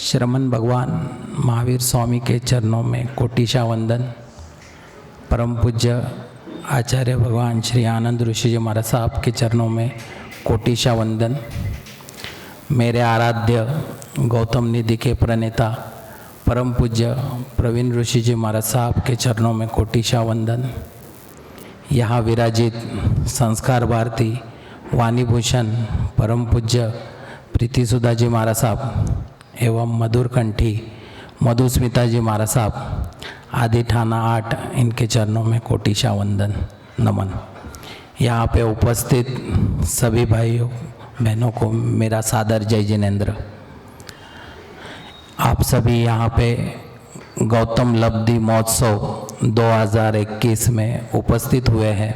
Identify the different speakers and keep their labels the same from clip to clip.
Speaker 1: श्रमण भगवान महावीर स्वामी के चरणों में कोटिशा वंदन। परम पूज्य आचार्य भगवान श्री आनंद ऋषि जी महाराज साहब के चरणों में कोटिशा वंदन। मेरे आराध्य गौतम निधि के प्रणेता परम पूज्य प्रवीण ऋषि जी महाराज साहब के चरणों में कोटिशा वंदन। यहाँ विराजित संस्कार भारती वाणी भूषण परम पूज्य प्रीति सुधा जी महाराज साहब एवं मधुर कंठी मधुस्मिता जी महाराज साहब आदि थाना 8 इनके चरणों में कोटिशा वंदन नमन। यहाँ पे उपस्थित सभी भाइयों बहनों को मेरा सादर जय जिनेन्द्र। आप सभी यहाँ पे गौतम लब्धि महोत्सव 2021 में उपस्थित हुए हैं।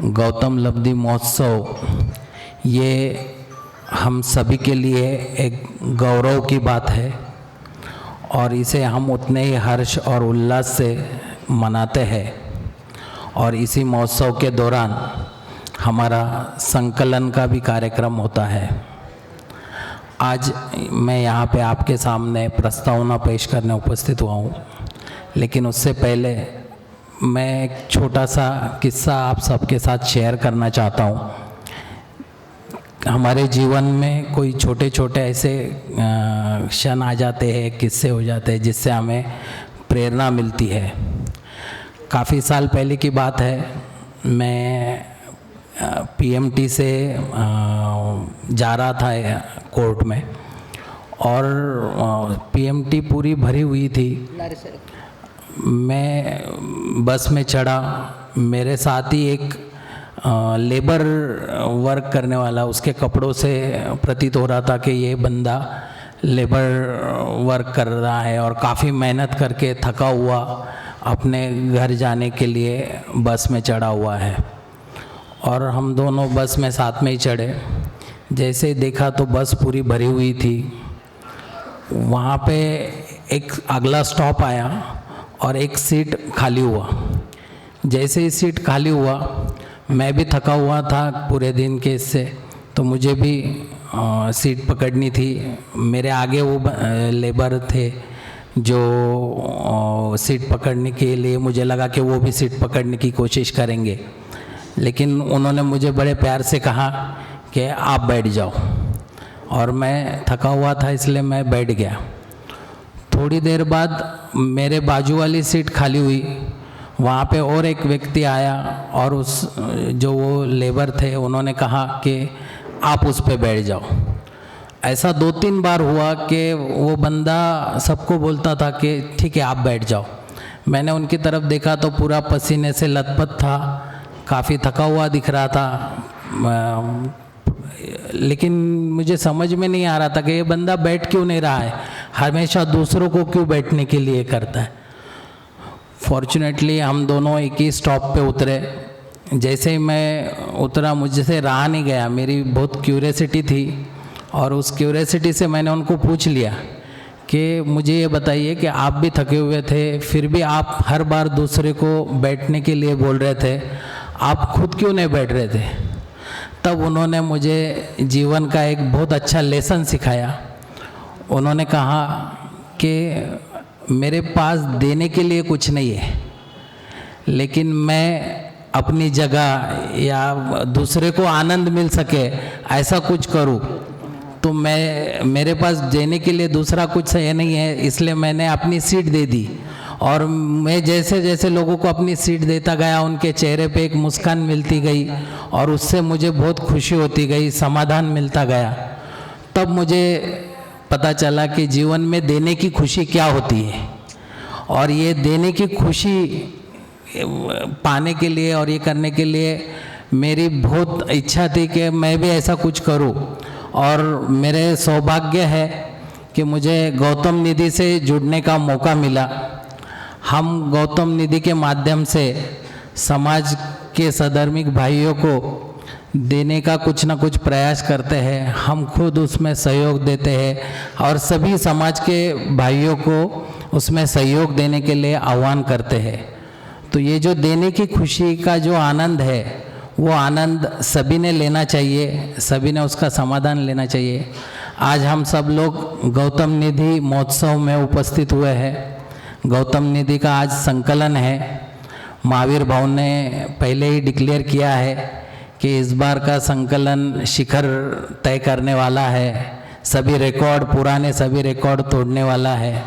Speaker 1: गौतम लब्धि महोत्सव ये हम सभी के लिए एक गौरव की बात है और इसे हम उतने ही हर्ष और उल्लास से मनाते हैं। और इसी महोत्सव के दौरान हमारा संकलन का भी कार्यक्रम होता है। आज मैं यहाँ पे आपके सामने प्रस्तावना पेश करने उपस्थित हुआ हूँ, लेकिन उससे पहले मैं एक छोटा सा किस्सा आप सबके साथ शेयर करना चाहता हूँ। हमारे जीवन में कोई छोटे छोटे ऐसे क्षण आ जाते हैं, किस्से हो जाते हैं जिससे हमें प्रेरणा मिलती है। काफ़ी साल पहले की बात है, मैं पीएमटी से जा रहा था कोर्ट में और पीएमटी पूरी भरी हुई थी। मैं बस में चढ़ा, मेरे साथ ही एक लेबर वर्क करने वाला, उसके कपड़ों से प्रतीत हो रहा था कि ये बंदा लेबर वर्क कर रहा है और काफ़ी मेहनत करके थका हुआ अपने घर जाने के लिए बस में चढ़ा हुआ है। और हम दोनों बस में साथ में ही चढ़े। जैसे ही देखा तो बस पूरी भरी हुई थी। वहाँ पे एक अगला स्टॉप आया और एक सीट खाली हुआ। जैसे ही सीट खाली हुआ, मैं भी थका हुआ था पूरे दिन के इससे, तो मुझे भी सीट पकड़नी थी। मेरे आगे वो लेबर थे जो सीट पकड़ने के लिए, मुझे लगा कि वो भी सीट पकड़ने की कोशिश करेंगे, लेकिन उन्होंने मुझे बड़े प्यार से कहा कि आप बैठ जाओ। और मैं थका हुआ था इसलिए मैं बैठ गया। थोड़ी देर बाद मेरे बाजू वाली सीट खाली हुई। वहाँ पे और एक व्यक्ति आया और उस जो वो लेबर थे उन्होंने कहा कि आप उस पे बैठ जाओ। ऐसा 2-3 बार हुआ कि वो बंदा सबको बोलता था कि ठीक है आप बैठ जाओ। मैंने उनकी तरफ देखा तो पूरा पसीने से लथपथ था, काफ़ी थका हुआ दिख रहा था। लेकिन मुझे समझ में नहीं आ रहा था कि ये बंदा बैठ क्यों नहीं रहा है, हमेशा दूसरों को क्यों बैठने के लिए करता है। फॉर्चुनेटली हम दोनों एक ही स्टॉप पे उतरे। जैसे ही मैं उतरा मुझसे रहा नहीं गया, मेरी बहुत क्यूरियोसिटी थी और उस क्यूरियोसिटी से मैंने उनको पूछ लिया कि मुझे ये बताइए कि आप भी थके हुए थे, फिर भी आप हर बार दूसरे को बैठने के लिए बोल रहे थे, आप खुद क्यों नहीं बैठ रहे थे। तब उन्होंने मुझे जीवन का एक बहुत अच्छा लेसन सिखाया। उन्होंने कहा कि मेरे पास देने के लिए कुछ नहीं है, लेकिन मैं अपनी जगह या दूसरे को आनंद मिल सके ऐसा कुछ करूं, तो मेरे पास देने के लिए दूसरा कुछ है नहीं है, इसलिए मैंने अपनी सीट दे दी। और मैं जैसे जैसे लोगों को अपनी सीट देता गया, उनके चेहरे पे एक मुस्कान मिलती गई और उससे मुझे बहुत खुशी होती गई, समाधान मिलता गया। तब मुझे पता चला कि जीवन में देने की खुशी क्या होती है। और ये देने की खुशी पाने के लिए और ये करने के लिए मेरी बहुत इच्छा थी कि मैं भी ऐसा कुछ करूं। और मेरे सौभाग्य है कि मुझे गौतम निधि से जुड़ने का मौका मिला। हम गौतम निधि के माध्यम से समाज के सधर्मिक भाइयों को देने का कुछ ना कुछ प्रयास करते हैं। हम खुद उसमें सहयोग देते हैं और सभी समाज के भाइयों को उसमें सहयोग देने के लिए आह्वान करते हैं। तो ये जो देने की खुशी का जो आनंद है, वो आनंद सभी ने लेना चाहिए, सभी ने उसका समाधान लेना चाहिए। आज हम सब लोग गौतम निधि महोत्सव में उपस्थित हुए हैं। गौतम निधि का आज संकलन है। महावीर भवन ने पहले ही डिक्लेयर किया है कि इस बार का संकलन शिखर तय करने वाला है, सभी रिकॉर्ड, पुराने सभी रिकॉर्ड तोड़ने वाला है।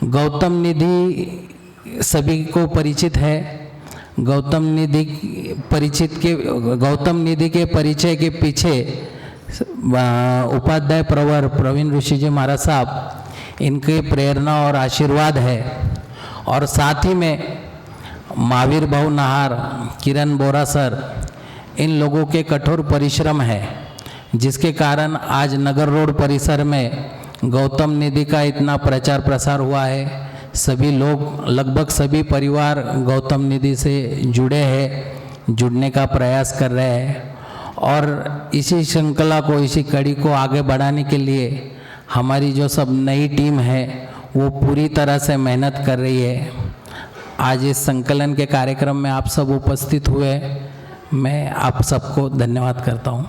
Speaker 1: गौतम निधि सभी को परिचित है। गौतम निधि के परिचय के पीछे उपाध्याय प्रवर प्रवीण ऋषि जी महाराज साहब, इनके प्रेरणा और आशीर्वाद है। और साथ ही में महावीर भाऊ नाहर, किरण बोरा सर, इन लोगों के कठोर परिश्रम है, जिसके कारण आज नगर रोड परिसर में गौतम निधि का इतना प्रचार प्रसार हुआ है। सभी लोग, लगभग सभी परिवार गौतम निधि से जुड़े हैं, जुड़ने का प्रयास कर रहे हैं। और इसी श्रृंखला को, इसी कड़ी को आगे बढ़ाने के लिए हमारी जो सब नई टीम है वो पूरी तरह से मेहनत कर रही है। आज इस संकलन के कार्यक्रम में आप सब उपस्थित हुए, मैं आप सबको धन्यवाद करता हूँ।